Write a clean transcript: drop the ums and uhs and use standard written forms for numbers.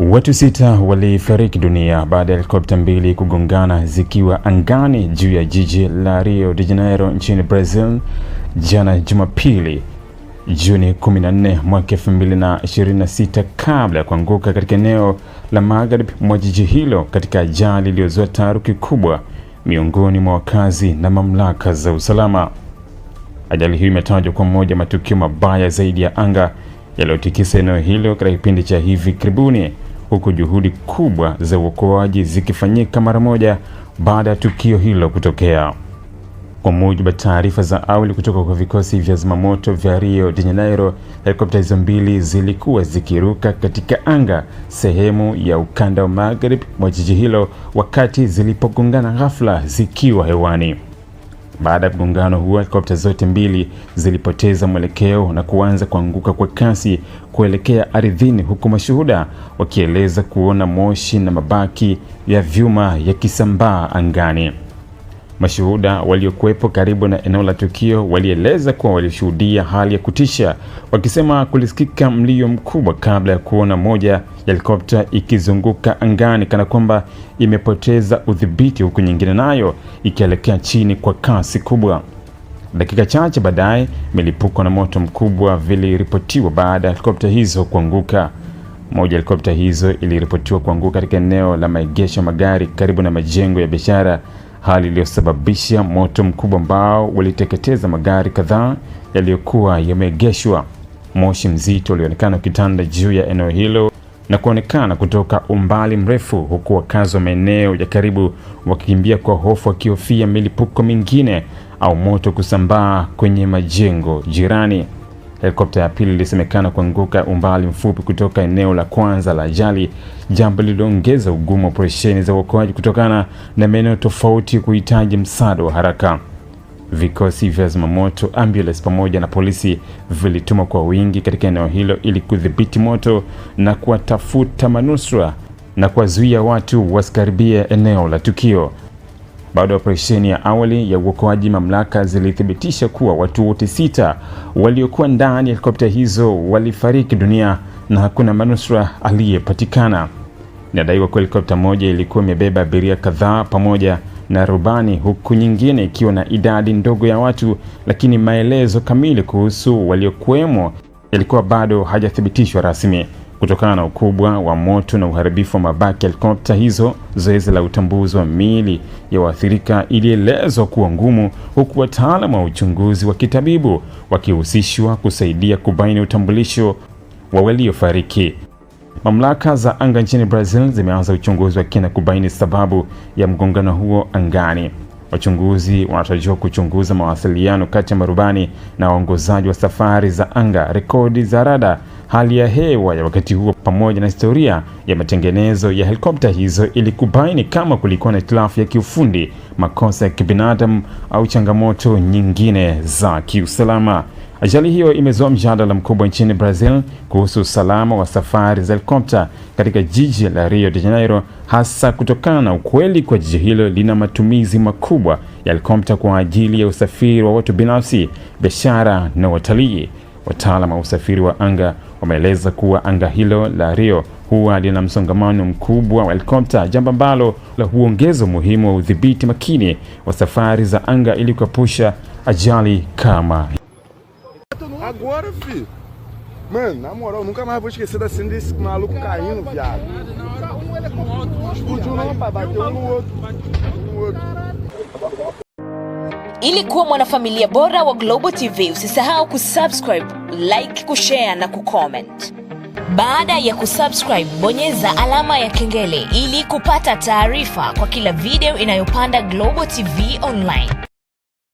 Watu 6 walifariki dunia baada ya helikopta 2 kugongana zikiwa angani juu ya jiji la Rio de Janeiro nchini Brazil jana Jumapili, Juni 14 mwaka 2026 kabla ya kuanguka katika eneo la magharibi mwa jiji hilo katika ajali iliyozua taharuki kubwa miongoni mwa wakazi na mamlaka za usalama. Ajali hiyo imetajwa kwa moja matukio mabaya zaidi ya anga yaliyotikisa eneo hilo katika kipindi cha hivi karibuni, huku juhudi kubwa za uokoaji zikifanyika mara moja baada ya tukio hilo kutokea. Kwa mujibu wa taarifa za awali kutoka kwa vikosi vya zimamoto vya Rio de Janeiro, helikopta hizo 2 zilikuwa zikiruka katika anga sehemu ya ukanda wa magharibi mwa jiji hilo wakati zilipogongana ghafla zikiwa hewani. Baada ya mgongano huo, helikopta zote 2 zilipoteza mwelekeo na kuanza kuanguka kwa kasi kuelekea ardhini, huku mashuhuda wakieleza kuona moshi na mabaki ya vyuma yakisambaa angani. Mashuhuda waliokuwepo karibu na eneo la tukio walieleza kuwa walishuhudia hali ya kutisha, wakisema kulisikika mlio mkubwa kabla ya kuona moja ya helikopta ikizunguka angani kana kwamba imepoteza udhibiti, huku nyingine nayo ikielekea chini kwa kasi kubwa. Dakika chache baadaye, milipuko na moto mkubwa viliripotiwa baada ya helikopta hizo kuanguka. Moja ya helikopta hizo iliripotiwa kuanguka katika eneo la maegesho magari karibu na majengo ya biashara, hali iliyosababisha moto mkubwa ambao uliteketeza magari kadhaa yaliyokuwa yameegeshwa. Moshi mzito ulionekana ukitanda juu ya eneo hilo na kuonekana kutoka umbali mrefu, huku wakazi wa maeneo ya karibu wakikimbia kwa hofu, wakihofia milipuko mingine au moto kusambaa kwenye majengo jirani. Helikopta ya pili ilisemekana kuanguka umbali mfupi kutoka eneo la kwanza la ajali, jambo lililoongeza ugumu wa operesheni za uokoaji kutokana na maeneo tofauti kuhitaji msaada wa haraka. Vikosi vya zimamoto, ambulance pamoja na polisi vilitumwa kwa wingi katika eneo hilo ili kudhibiti moto na kuwatafuta manusura na kuwazuia watu wasikaribie eneo la tukio. Baada ya operesheni ya awali ya uokoaji, mamlaka zilithibitisha kuwa watu wote 6 waliokuwa ndani ya helikopta hizo walifariki dunia na hakuna manusura aliyepatikana. Inadaiwa kuwa helikopta moja ilikuwa imebeba abiria kadhaa pamoja na rubani, huku nyingine ikiwa na idadi ndogo ya watu, lakini maelezo kamili kuhusu waliokuwemo yalikuwa bado hajathibitishwa rasmi. Kutokana na ukubwa wa moto na uharibifu wa mabaki ya helikopta hizo, zoezi la utambuzi wa miili ya waathirika ilielezwa kuwa ngumu, huku wataalamu wa uchunguzi wa kitabibu wakihusishwa kusaidia kubaini utambulisho wa waliofariki. Mamlaka za anga nchini Brazil zimeanza uchunguzi wa kina kubaini sababu ya mgongano huo angani. Wachunguzi wanatarajiwa kuchunguza mawasiliano kati ya marubani na waongozaji wa safari za anga, rekodi za rada, hali ya hewa ya wakati huo pamoja na historia ya matengenezo ya helikopta hizo ili kubaini kama kulikuwa na hitilafu ya kiufundi, makosa ya kibinadamu au changamoto nyingine za kiusalama. Ajali hiyo imezua mjadala mkubwa nchini Brazil kuhusu usalama wa safari za helikopta katika jiji la Rio de Janeiro, hasa kutokana na ukweli kwa jiji hilo lina matumizi makubwa ya helikopta kwa ajili ya usafiri wa watu binafsi, biashara na watalii. Wataalamu wa usafiri wa anga wameeleza kuwa anga hilo la Rio huwa lina msongamano mkubwa wa helikopta, jambo ambalo huongeza umuhimu wa udhibiti makini wa safari za anga ili kuepusha ajali kama agora, filho. Mano, na moral, nunca mais vou esquecer da cena desse maluco caindo, viado. Explodiu não, pai, bateu um no outro. Ili kuwa mwanafamilia bora wa Global TV, usisahau kusubscribe, like, kushare na kucomment. Baada ya kusubscribe, bonyeza alama ya kengele ili kupata taarifa kwa kila video inayopanda Global TV Online.